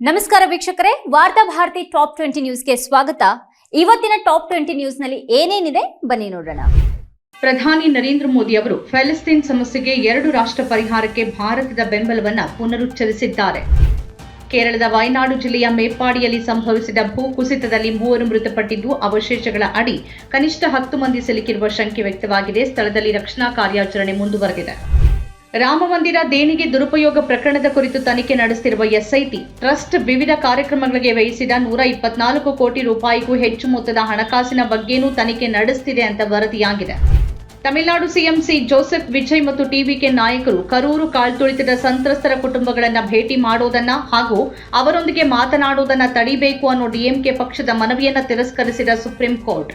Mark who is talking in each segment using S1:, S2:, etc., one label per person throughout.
S1: ನಮಸ್ಕಾರ ವೀಕ್ಷಕರೇ, ವಾರ್ತಾ ಭಾರತಿ ಟಾಪ್ 20 ನ್ಯೂಸ್ಗೆ ಸ್ವಾಗತ. ಇವತ್ತಿನ ಟಾಪ್ 20 ನ್ಯೂಸ್ನಲ್ಲಿ ಏನೇನಿದೆ ಬನ್ನಿ ನೋಡೋಣ.
S2: ಪ್ರಧಾನಿ ನರೇಂದ್ರ ಮೋದಿ ಅವರು ಫೆಲಿಸ್ತೀನ್ ಸಮಸ್ಯೆಗೆ 2 ರಾಷ್ಟ್ರ ಪರಿಹಾರಕ್ಕೆ ಭಾರತದ ಬೆಂಬಲವನ್ನು ಪುನರುಚ್ಚರಿಸಿದ್ದಾರೆ. ಕೇರಳದ ವಯನಾಡು ಜಿಲ್ಲೆಯ ಮೇಪ್ಪಾಡಿಯಲ್ಲಿ ಸಂಭವಿಸಿದ ಭೂಕುಸಿತದಲ್ಲಿ 3 ಮೃತಪಟ್ಟಿದ್ದು, ಅವಶೇಷಗಳ ಅಡಿ ಕನಿಷ್ಠ 10 ಮಂದಿ ಸಿಲುಕಿರುವ ಶಂಕೆ ವ್ಯಕ್ತವಾಗಿದೆ. ಸ್ಥಳದಲ್ಲಿ ರಕ್ಷಣಾ ಕಾರ್ಯಾಚರಣೆ ಮುಂದುವರೆದಿದೆ. ರಾಮ ಮಂದಿರ ದೇಣಿಗೆ ದುರುಪಯೋಗ ಪ್ರಕರಣದ ಕುರಿತು ತನಿಖೆ ನಡೆಸುತ್ತಿರುವ ಎಸ್ಐಟಿ ಟ್ರಸ್ಟ್ ವಿವಿಧ ಕಾರ್ಯಕ್ರಮಗಳಿಗೆ ವ್ಯಯಿಸಿದ 124 ಕೋಟಿ ರೂಪಾಯಿಗೂ ಹೆಚ್ಚು ಮೊತ್ತದ ಹಣಕಾಸಿನ ಬಗ್ಗೆನೂ ತನಿಖೆ ನಡೆಸುತ್ತಿದೆ ಅಂತ ವರದಿಯಾಗಿದೆ. Tamil Nadu CM C Joseph Vijay ಮತ್ತು ಟಿವಿಕೆ ನಾಯಕರು ಕರೂರು ಕಾಳ್ತುಳಿತದ ಸಂತ್ರಸ್ತರ ಕುಟುಂಬಗಳನ್ನು ಭೇಟಿ ಮಾಡೋದನ್ನ ಹಾಗೂ ಅವರೊಂದಿಗೆ ಮಾತನಾಡುವುದನ್ನ ತಡಿಬೇಕು ಅನ್ನೋ ಡಿಎಂಕೆ ಪಕ್ಷದ ಮನವಿಯನ್ನು ತಿರಸ್ಕರಿಸಿದ ಸುಪ್ರೀಂ ಕೋರ್ಟ್.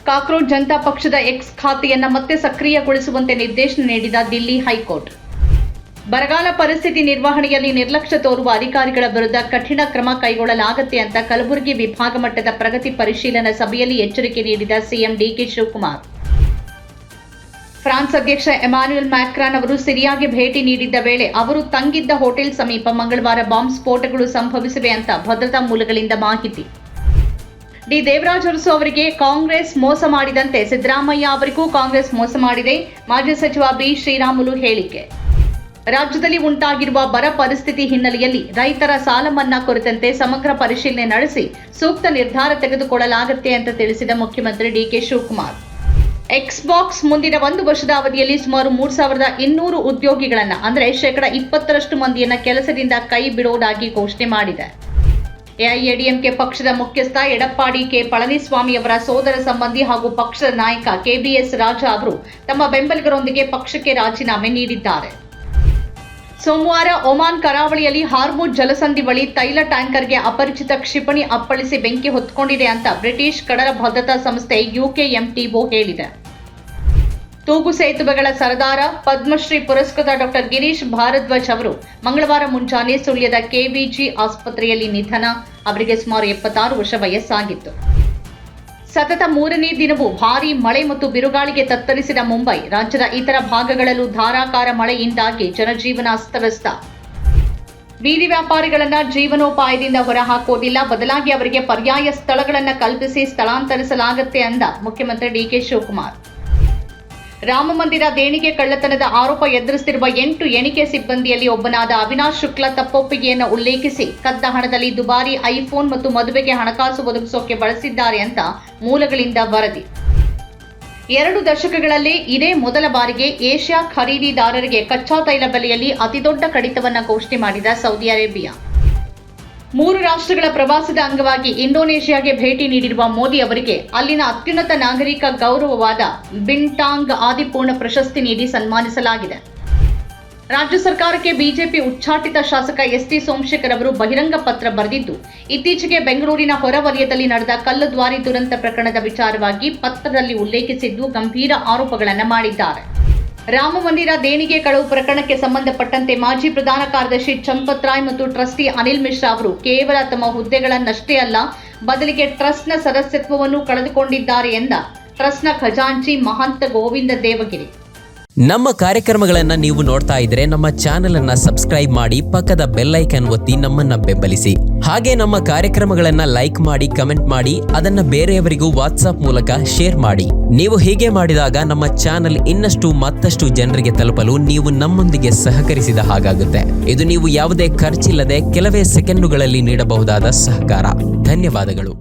S2: ಕಾಕ್ರೋಚ್ ಜನತಾ ಪಕ್ಷದ ಎಕ್ಸ್ ಖಾತೆಯನ್ನು ಮತ್ತೆ ಸಕ್ರಿಯಗೊಳಿಸುವಂತೆ ನಿರ್ದೇಶನ ನೀಡಿದ ದಿಲ್ಲಿ ಹೈಕೋರ್ಟ್. ಬರಗಾಲ ಪರಿಸ್ಥಿತಿ ನಿರ್ವಹಣೆಯಲ್ಲಿ ನಿರ್ಲಕ್ಷ್ಯ ತೋರುವ ಅಧಿಕಾರಿಗಳ ವಿರುದ್ಧ ಕಠಿಣ ಕ್ರಮ ಕೈಗೊಳ್ಳಲಾಗುತ್ತೆ ಅಂತ ಕಲಬುರಗಿ ವಿಭಾಗ ಮಟ್ಟದ ಪ್ರಗತಿ ಪರಿಶೀಲನಾ ಸಭೆಯಲ್ಲಿ ಎಚ್ಚರಿಕೆ ನೀಡಿದ ಸಿಎಂ ಡಿಕೆ ಶಿವಕುಮಾರ್. ಫ್ರಾನ್ಸ್ ಅಧ್ಯಕ್ಷ ಎಮಾನ್ಯುಯಲ್ ಮ್ಯಾಕ್ರಾನ್ ಅವರು ಸಿರಿಯಾಗೆ ಭೇಟಿ ನೀಡಿದ್ದ ವೇಳೆ ಅವರು ತಂಗಿದ್ದ ಹೋಟೆಲ್ ಸಮೀಪ ಮಂಗಳವಾರ ಬಾಂಬ್ ಸ್ಫೋಟಗಳು ಸಂಭವಿಸಿವೆ ಅಂತ ಭದ್ರತಾ ಮೂಲಗಳಿಂದ ಮಾಹಿತಿ. ಡಿ ದೇವರಾಜ್ ಅರಸು ಅವರಿಗೆ ಕಾಂಗ್ರೆಸ್ ಮೋಸ ಮಾಡಿದಂತೆ ಸಿದ್ದರಾಮಯ್ಯ ಅವರಿಗೂ ಕಾಂಗ್ರೆಸ್ ಮೋಸ ಮಾಡಿದೆ. ಮಾಜಿ ಸಚಿವ ಬಿ ಶ್ರೀರಾಮುಲು ಹೇಳಿಕೆ. ರಾಜ್ಯದಲ್ಲಿ ಉಂಟಾಗಿರುವ ಬರ ಪರಿಸ್ಥಿತಿ ಹಿನ್ನೆಲೆಯಲ್ಲಿ ರೈತರ ಸಾಲ ಮನ್ನಾ ಕುರಿತಂತೆ ಸಮಗ್ರ ಪರಿಶೀಲನೆ ನಡೆಸಿ ಸೂಕ್ತ ನಿರ್ಧಾರ ತೆಗೆದುಕೊಳ್ಳಲಾಗುತ್ತೆ ಅಂತ ತಿಳಿಸಿದ ಮುಖ್ಯಮಂತ್ರಿ ಡಿಕೆ ಶಿವಕುಮಾರ್. ಎಕ್ಸ್ಬಾಕ್ಸ್ ಮುಂದಿನ 1 ವರ್ಷದ ಅವಧಿಯಲ್ಲಿ ಸುಮಾರು 3200 ಉದ್ಯೋಗಿಗಳನ್ನ ಅಂದರೆ 20% ಮಂದಿಯನ್ನ ಕೆಲಸದಿಂದ ಕೈ ಬಿಡೋದಾಗಿ ಘೋಷಣೆ ಮಾಡಿದೆ. ಎಐಎಡಿಎಂಕೆ ಪಕ್ಷದ ಮುಖ್ಯಸ್ಥ ಎಡಪ್ಪಾಡಿ ಕೆ ಪಳನಿಸ್ವಾಮಿ ಅವರ ಸೋದರ ಸಂಬಂಧಿ ಹಾಗೂ ಪಕ್ಷದ ನಾಯಕ ಕೆಬಿಎಸ್ ರಾಜಾ ಅವರು ತಮ್ಮ ಬೆಂಬಲಿಗರೊಂದಿಗೆ ಪಕ್ಷಕ್ಕೆ ರಾಜೀನಾಮೆ ನೀಡಿದ್ದಾರೆ. ಸೋಮವಾರ ಒಮಾನ್ ಕರಾವಳಿಯಲ್ಲಿ ಹಾರ್ಮುಜ್ ಜಲಸಂಧಿ ಬಳಿ ತೈಲ ಟ್ಯಾಂಕರ್ಗೆ ಅಪರಿಚಿತ ಕ್ಷಿಪಣಿ ಅಪ್ಪಳಿಸಿ ಬೆಂಕಿ ಹೊತ್ತುಕೊಂಡಿದೆ ಅಂತ ಬ್ರಿಟಿಷ್ ಕಡಲ ಭದ್ರತಾ ಸಂಸ್ಥೆ ಯುಕೆಎಂಟಿಒ ಹೇಳಿದೆ. ತೂಗು ಸೇತುವೆಗಳ ಸರದಾರ ಪದ್ಮಶ್ರೀ ಪುರಸ್ಕೃತ ಡಾಕ್ಟರ್ ಗಿರೀಶ್ ಭಾರದ್ವಾಜ್ ಅವರು ಮಂಗಳವಾರ ಮುಂಜಾನೆ ಸುಳ್ಯದ ಕೆವಿಜಿ ಆಸ್ಪತ್ರೆಯಲ್ಲಿ ನಿಧನ. ಅವರಿಗೆ ಸುಮಾರು 76 ವರ್ಷ ವಯಸ್ಸಾಗಿತ್ತು. ಸತತ 3ನೇ ದಿನವೂ ಭಾರೀ ಮಳೆ ಮತ್ತು ಬಿರುಗಾಳಿಗೆ ತತ್ತರಿಸಿದ ಮುಂಬೈ. ರಾಜ್ಯದ ಇತರ ಭಾಗಗಳಲ್ಲೂ ಧಾರಾಕಾರ ಮಳೆಯಿಂದಾಗಿ ಜನಜೀವನ ಅಸ್ತವ್ಯಸ್ತ. ಬೀದಿ ವ್ಯಾಪಾರಿಗಳನ್ನ ಜೀವನೋಪಾಯದಿಂದ ಹೊರಹಾಕುವುದಿಲ್ಲ, ಬದಲಾಗಿ ಅವರಿಗೆ ಪರ್ಯಾಯ ಸ್ಥಳಗಳನ್ನು ಕಲ್ಪಿಸಿ ಸ್ಥಳಾಂತರಿಸಲಾಗುತ್ತೆ ಅಂದ ಮುಖ್ಯಮಂತ್ರಿ ಡಿಕೆ ಶಿವಕುಮಾರ್. ರಾಮ ಮಂದಿರ ದೇಣಿಗೆ ಕಳ್ಳತನದ ಆರೋಪ ಎದುರಿಸುತ್ತಿರುವ 8 ಎಣಿಕೆ ಸಿಬ್ಬಂದಿಯಲ್ಲಿ ಒಬ್ಬನಾದ ಅವಿನಾಶ್ ಶುಕ್ಲಾ ತಪ್ಪೊಪ್ಪಿಗೆಯನ್ನು ಉಲ್ಲೇಖಿಸಿ ಕದ್ದ ಹಣದಲ್ಲಿ ದುಬಾರಿ ಐಫೋನ್ ಮತ್ತು ಮದುವೆಗೆ ಹಣಕಾಸು ಒದಗಿಸೋಕೆ ಬಳಸಿದ್ದಾರೆ ಅಂತ ಮೂಲಗಳಿಂದ ವರದಿ. 2 ದಶಕಗಳಲ್ಲೇ ಇದೇ ಮೊದಲ ಬಾರಿಗೆ ಏಷ್ಯಾ ಖರೀದಿದಾರರಿಗೆ ಕಚ್ಚಾ ತೈಲ ಬೆಲೆಯಲ್ಲಿ ಅತಿದೊಡ್ಡ ಕಡಿತವನ್ನು ಘೋಷಣೆ ಮಾಡಿದ ಸೌದಿ ಅರೇಬಿಯಾ. 3 ರಾಷ್ಟ್ರಗಳ ಪ್ರವಾಸದ ಅಂಗವಾಗಿ ಇಂಡೋನೇಷಿಯಾಗೆ ಭೇಟಿ ನೀಡಿರುವ ಮೋದಿ ಅವರಿಗೆ ಅಲ್ಲಿನ ಅತ್ಯುನ್ನತ ನಾಗರಿಕ ಗೌರವವಾದ ಬಿಂಟಾಂಗ್ ಆದಿಪೂರ್ಣ ಪ್ರಶಸ್ತಿ ನೀಡಿ ಸನ್ಮಾನಿಸಲಾಗಿದೆ. ರಾಜ್ಯ ಸರ್ಕಾರಕ್ಕೆ ಬಿಜೆಪಿ ಉಚ್ಚಾಟಿತ ಶಾಸಕ ಎಸ್ಟಿ ಸೋಮಶೇಖರ್ ಅವರು ಬಹಿರಂಗ ಪತ್ರ ಬರೆದಿದ್ದು, ಇತ್ತೀಚೆಗೆ ಬೆಂಗಳೂರಿನ ಹೊರವಲಯದಲ್ಲಿ ನಡೆದ ಕಲ್ಲುದ್ವಾರಿ ದುರಂತ ಪ್ರಕರಣದ ವಿಚಾರವಾಗಿ ಪತ್ರದಲ್ಲಿ ಉಲ್ಲೇಖಿಸಿದ್ದು ಗಂಭೀರ ಆರೋಪಗಳನ್ನು ಮಾಡಿದ್ದಾರೆ. ರಾಮ ಮಂದಿರ ದೇಣಿಗೆ ಕಳವು ಪ್ರಕರಣಕ್ಕೆ ಸಂಬಂಧಪಟ್ಟಂತೆ ಮಾಜಿ ಪ್ರಧಾನ ಕಾರ್ಯದರ್ಶಿ ಚಂಪತ್ ರಾಯ್ ಮತ್ತು ಟ್ರಸ್ಟಿ ಅನಿಲ್ ಮಿಶ್ರಾ ಅವರು ಕೇವಲ ತಮ್ಮ ಹುದ್ದೆಗಳನ್ನಷ್ಟೇ ಅಲ್ಲ, ಬದಲಿಗೆ ಟ್ರಸ್ಟ್ನ ಸದಸ್ಯತ್ವವನ್ನು ಕಳೆದುಕೊಂಡಿದ್ದಾರೆ ಎಂದ ಟ್ರಸ್ಟ್ನ ಖಜಾಂಚಿ ಮಹಂತ ಗೋವಿಂದ ದೇವಗಿರಿ.
S3: ನಮ್ಮ ಕಾರ್ಯಕ್ರಮಗಳನ್ನು ನೀವು ನೋಡ್ತಾ ಇದ್ರೆ ನಮ್ಮ ಚಾನೆಲ್ ಅನ್ನ ಸಬ್ಸ್ಕ್ರೈಬ್ ಮಾಡಿ, ಪಕ್ಕದ ಬೆಲ್ ಐಕಾನ್ ಒತ್ತಿ ನಮ್ಮನ್ನ ಬೆಂಬಲಿಸಿ. ಹಾಗೆ ನಮ್ಮ ಕಾರ್ಯಕ್ರಮಗಳನ್ನ ಲೈಕ್ ಮಾಡಿ, ಕಮೆಂಟ್ ಮಾಡಿ, ಅದನ್ನ ಬೇರೆಯವರಿಗೂ ವಾಟ್ಸ್ಆಪ್ ಮೂಲಕ ಶೇರ್ ಮಾಡಿ. ನೀವು ಹೀಗೆ ಮಾಡಿದಾಗ ನಮ್ಮ ಚಾನೆಲ್ ಮತ್ತಷ್ಟು ಜನರಿಗೆ ತಲುಪಲು ನೀವು ನಮ್ಮೊಂದಿಗೆ ಸಹಕರಿಸಿದ ಹಾಗಾಗುತ್ತೆ. ಇದು ನೀವು ಯಾವುದೇ ಖರ್ಚಿಲ್ಲದೆ ಕೆಲವೇ ಸೆಕೆಂಡುಗಳಲ್ಲಿ ನೀಡಬಹುದಾದ ಸಹಕಾರ. ಧನ್ಯವಾದಗಳು.